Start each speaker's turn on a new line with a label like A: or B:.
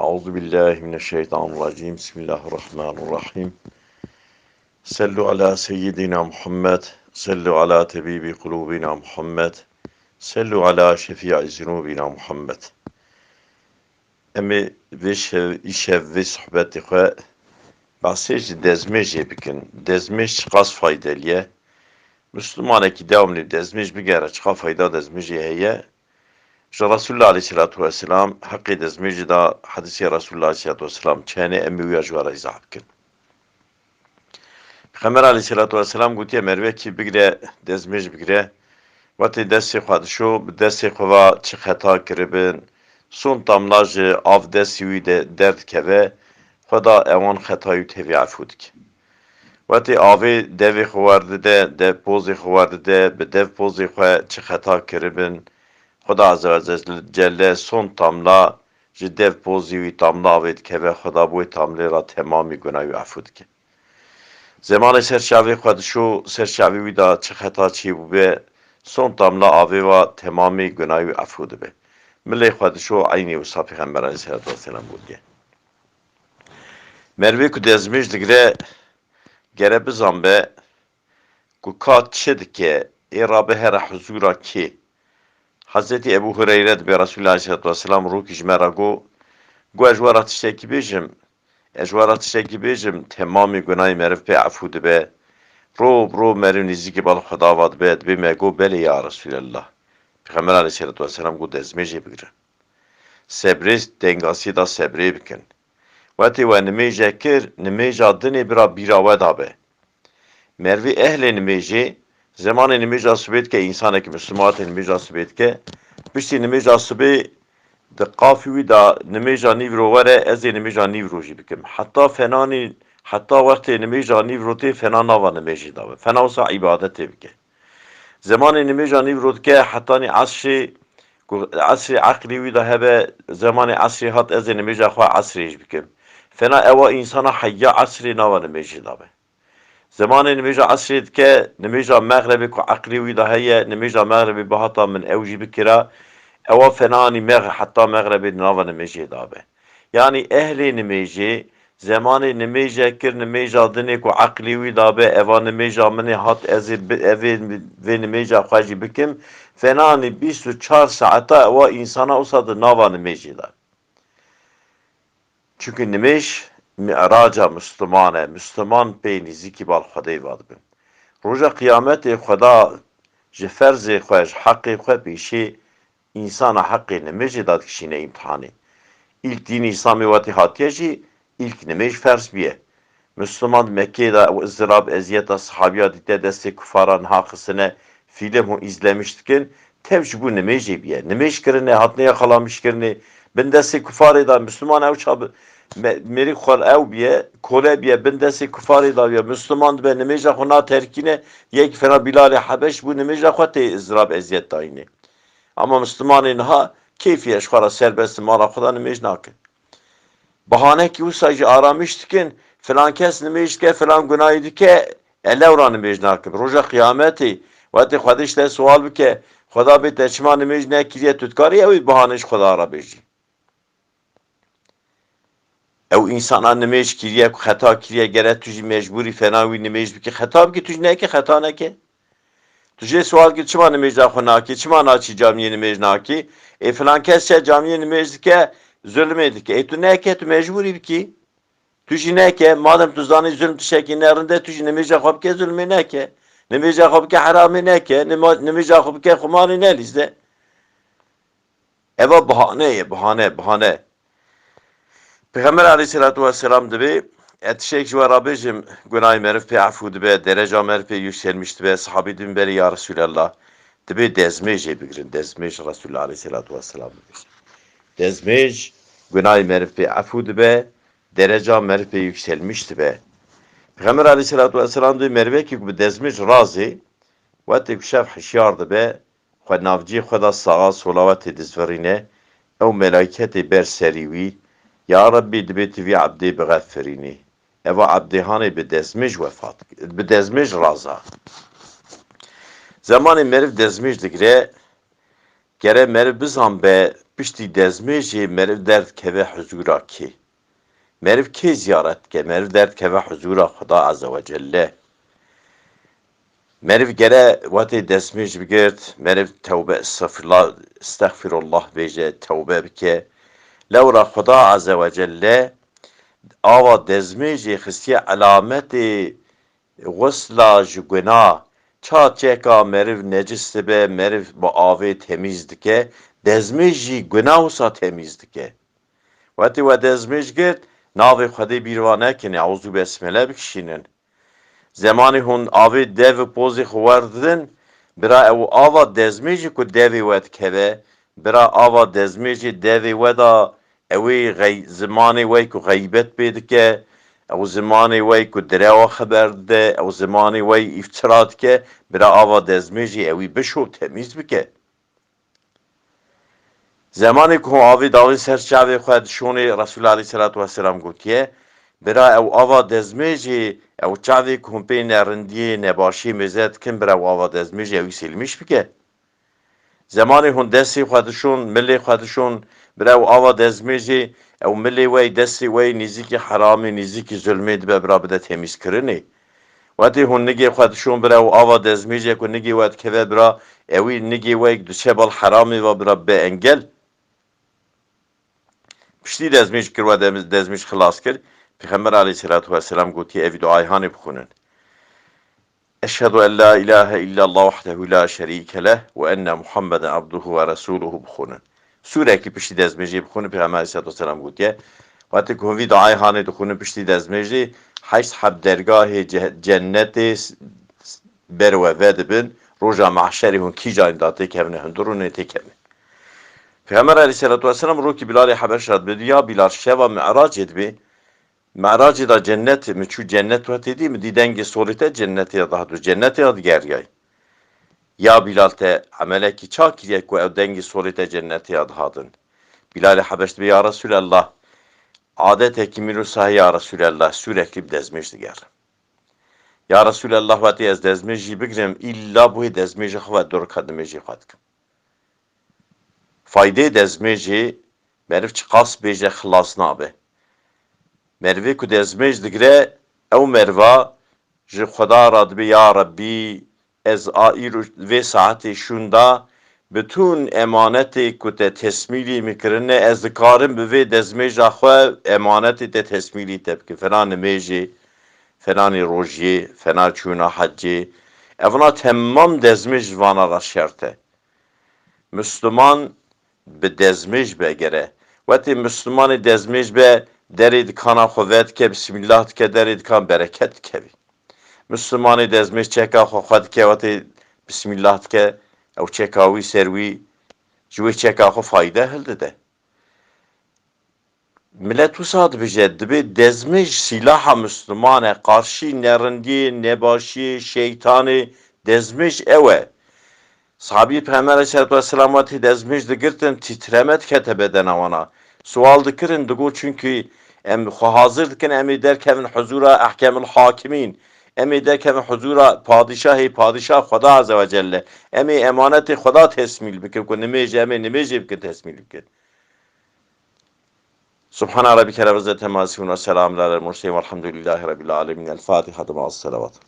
A: Euzu billahi mineşşeytanirracim. Bismillahirrahmanirrahim. Sallu ala seyyidina Muhammed. Sallu ala tebibi kulubina Muhammed. Sallu ala şefi'i zunubina Muhammed. Emi işev ve sohbeti xwe bahsej dezmêjê bikin. Dezmêj qas faydeliye. Müslümanekî devamlı dezmêj bigere çiqa fayda dezmêjê heye. Resulullah Aleyhisselatü Vesselam hakkı dezmêjê da hadisi Resulullah Aleyhisselatü Vesselam çene emi wî jwara izah bikin. Peygamber Aleyhisselatü Vesselam gotiye merve ki bigire dezmêj bigire watê destê xwe dişo bi destê xwe ve çi xeta kiribin son damla ji av destê wî de derdikeve xwe da ewan xetayî tevî afû dike. Watê avê devê xwe werdide, dev pozê xwe werdide, bi dev pozê xwe çi xeta kiribin Xuda Azze ve Celle son tamla ji dev pozî wî tamla avê dikeve Xuda bu tamlê ra temamî gunah wî afû dike. Zemanê serçavê xwe dişo serçavê wî da çi xeta çî bûbe son tamla avê wa temamî gunah wî afû dibe. Milê xwe dişo aynî wisa Peygamber Aleyhisselatü Vesselam gotiye. Mervê ku dezmêj digire gere bizanbe ku ka çi dike ê rabe here huzûra kê Hazreti Ebu Hureyre be Resulullah Aleyhisselatü Vesselam rûkî ji me re got ez wara tiştekî bêjim temamî gunahê meriv pê efû dibe rov meriv nêzîkî bal Xweda ve dibe dibê me got belê ya Resulallah. Peygamber Aleyhisselatü Vesselam got dezmêjê bigire. Sebrê dengasî da sebrê bikin. Wetê we nimêje kir, nimêja dinê bira bîra we dabe. Mervê ehlê nimêjê Zamanê nimêja subê dike însanekî Müslüman nimêja subê dike piştî nimêja subê di qafî wî da nimêja nîvro were ez ê nimêja nîvro jî bikim. Heta wextê nimêja nîvro tê fena nava nimêjê dabe. Fena wisa îbadetê bike. Zamanê nimêja nîvro dike hetanî esrê eqlî wî da hebe zamanê esrê hat ez ê nimêja xwe esrê jî bikim. Fena ewa însana heyya esrê nava nimêjê dabe. Zamanê nimêja esrê dike nimêja meğrebê ku eqlî wî da heye nimêja meğrebê bihata min ew jî bikira ewa fena anî heta meğrebê nava nimêjê dabe. Yani ehlê nimêjê zamanê nimêje kir nimêja dinê ku eqlî wî dabe eva nimêja minê hat ez ê vê nimêja xwe jî bikim fena anî 24 saeta ewa însana wisa di nava nimêjê da. Çünkü nimêj mi'raca Müslüman pê nêzîkî bal Xwedê ve dibin. Roja kıyametê Xweda ji ferzê xwe ji heqê xwe pêşê însana heqê nimêjê da dikişîne îmtihanê. İlk dînî İslamê wetî hatiye jî ilk nimêj ferz bûye. Müslüman Mekke'ye da ızdırab eziyeta sahabiya dîte destê kufaran haxisine film izlemiş dikin tev ji bu nimêjê bûye. Nimêj kirine hatine yakalanmış kirine bin destê kufarê da Müslüman ew çabı meri xwal ew biye, kole biye, bin destê kufarê da biye, Müslüman dibe nimêja xwe naterkîne, yek fena Bilal-i Hebeş bu nimêja xwe tê ızdırab eziyet dayîne. Ama Müslümanê niha keyfiye ji xwe re serbest mala xwe da nimêj nake. Bahanekî wisa jî aramiş dikin, filan kes nimêj dike, filan gunahî dike, elew ra nimêj nake. Roja kıyametê wetê Xwedê ji te sual bike, Xweda bê te çima nimêj nekiriye tu dikarî ew bahane ji Xweda ra bêjî. Ew însana nimêj kiriye ku xeta kiriye gere tu jî mecbûrî fena wî nimêj bikî xeta bikî tu jî neke xeta neke. Tu jê sual kir çima nimêja xwe nakî, çima naçî camiyê nimêj nakî? Filan kes camiyê nimêj dike zulmê dike. Tu neke tu mecbûrî bikî. Tu jî neke madem tu zanî zulm tişekî nerinde tu jî nimêja xwe bike zulmê neke. Nimêja xwe bike heramê neke, nimêja xwe bike xumarê nelîze. Eva bahane. Peygamber Aleyhisselatü Vesselam dibe etişek ji wera bêjim gunahê meriv pê efû dibe, dereca meriv pê yükselmiş dibe, sahabî din berî ya Resulallah dibe dezmêjê bigirin. Dezmêj Resulullah Aleyhisselatü Vesselam dibe. Dezmêj gunahê meriv pê efû dibe, dereca meriv pê yükselmiş dibe. Peygamber Aleyhisselatü Vesselam dibe merivekî ku bi dezmêj razê wetê ku şev hişyar dibe, xwe navciyê xwe da sağa sola wetê dizverîne, ew melâiketê ber serî wî Ya Rabbi dibe tu vî ebdê biğefirînî. Eva ebdêhanê bi dezmêj vefat bi dezmêj raza. Zamanê meriv dezmêj digire gere meriv bizan be piştî dezmêjê meriv derd keve huzûra kê. Meriv kê ziyaret ke? Meriv derd keve huzûra Xweda Azze ve Celle. Meriv gere watê dezmêj bigirt, meriv tewbe estağfirullah bêje, tewbe bike. Lewra Xweda Azze ve Celle ava dezmêjê xistiye alametê Gusla ji günah çeka meriv necis dibe, meriv bi avê temiz dike, dezmêj jî günah wisa temiz dike. Wetî we dezmêj girt, navê Xwedê bîrva nekin, eûzû besmele bikişînin. Zemanê hûn avê dev pozê xwe werdidin, bira ew ava dezmêjê ku devê we dikeve, bira ava dezmêjê devê we da ewê zimanê we ku gıybet pê dike, ew zimanê we ku direwa xeber dide, ew zimanê we îftira dike, bira ava dezmêjê ewî bişo temiz bike. Zemanê ku avê dawî ser çavê xwe dişonê Resul Aleyhisselatü Vesselam gotiye, bira ew ava dezmêjê ew çavê ku hûn pê nerindiyê nebaşî mêze dikin, bira ew ava dezmêjê ewî silmiş bike. Zemanê hûn destê xwe dişon, milê xwe dişon, bira ew ava dezmêjê ew milê we destê we nêzîkî heramê, nêzîkî zulmê dibe, bira bide temîzkirinê. Wetî hûn nigê xwe dişon, bira ew ava dezmêjê ku nigê we dikeve, bira ewî nigê we diçe bal heramê ve bira be engel. Piştî dezmêj kir we dezmêj xilas kir, Peygamber Aleyhisselatü Vesselam gotiye evî duayê hanê bixwînin. Eşhedü en la ilahe illallah vahdehu la şerîke leh ve enne Muhammeden abduhu ve resûluhu bixwînin. Sûrekî piştî dezmêjê bixwînin, Peygamber Aleyhisselatü Vesselam gotiye wetî ku hûn vî duayê hanê dixwînin piştî dezmêjê, 8 heb dergahê cennetê ber we vedibin, roja mahşerê hûn kîjanî da têkevne, hundirûnê têkevne. Peygamber Aleyhisselatü Vesselam rokî Bilalê Hebeş re dibê, ya Bilal şeva mi'racê dibe, mi'racê da cennet mi çû cennet wetê dî mi dî dengê solê te cennetê da hatû cennetê da digeriyay. Ya Bilal te emelekî ça kiriye ku ew dengê solê te cennetê da hatin. Bilalê Hebeş dibe, ya Resulallah, adetekî min wisa ya Resulallah, sûrekî bi dezmêj diger. Ya Resulallah wetî ez dezmêj jî bigirim, îlla buê dezmêjê xwe dur ka dimêjê xwe dikim. Faydê dezmêjê meriv çi qas bêje xilas nabe. Merivê ku dezmêj digire, ew meriva ji Xweda re dibe, ya Rabbî, ez a îro vê saetê şûn da bütün emanetê ku te tesmîlî mikirine, ez dikarim bi vê dezmêja xwe emanetê te tesmîlî te bikim. Fena nimêjê, fenanê rojiyê, fena çûna heccê, evna temam dezmêj vana ra şert e. Müslüman bi dezmêj vegere. Wetî Müslümanê dezmêj be, derê dikana xwe vedike, bismillah dike, derê dikan bereket dikevî. Müslümanê dezmêj çeka xwe xwe dike, wetî bismillah dike, ew çeka wî ser wî ji wê çeka xwe fayde hildide. Millet wisa dibêje, dibe dezmêj sîlaha Müslüman e, qarşî nerindiyê, nebaşiyê, şeytanê, dezmêj ew e. Sahabî Peygamber Aleyhisselatü Vesselam wetî dezmêj digirtin, titreme dikete bedena wana. Sual dikirin, digo çünkü em xwe hazir dikin, em ê derkevin huzûra ehkemil hakimîn. Em ê derkevin huzûra padişah Xweda Azze ve Celle. Em ê emanetê Xweda tesmîl bikin ku nimêjê em ê nimêjê bikin tesmîl bikin. Subhane rabbike rabbil izzeti amma yasifun ve selamun alel murselin velhamdülillahi rabbil alemin. El Fatiha. Ma'as selavat.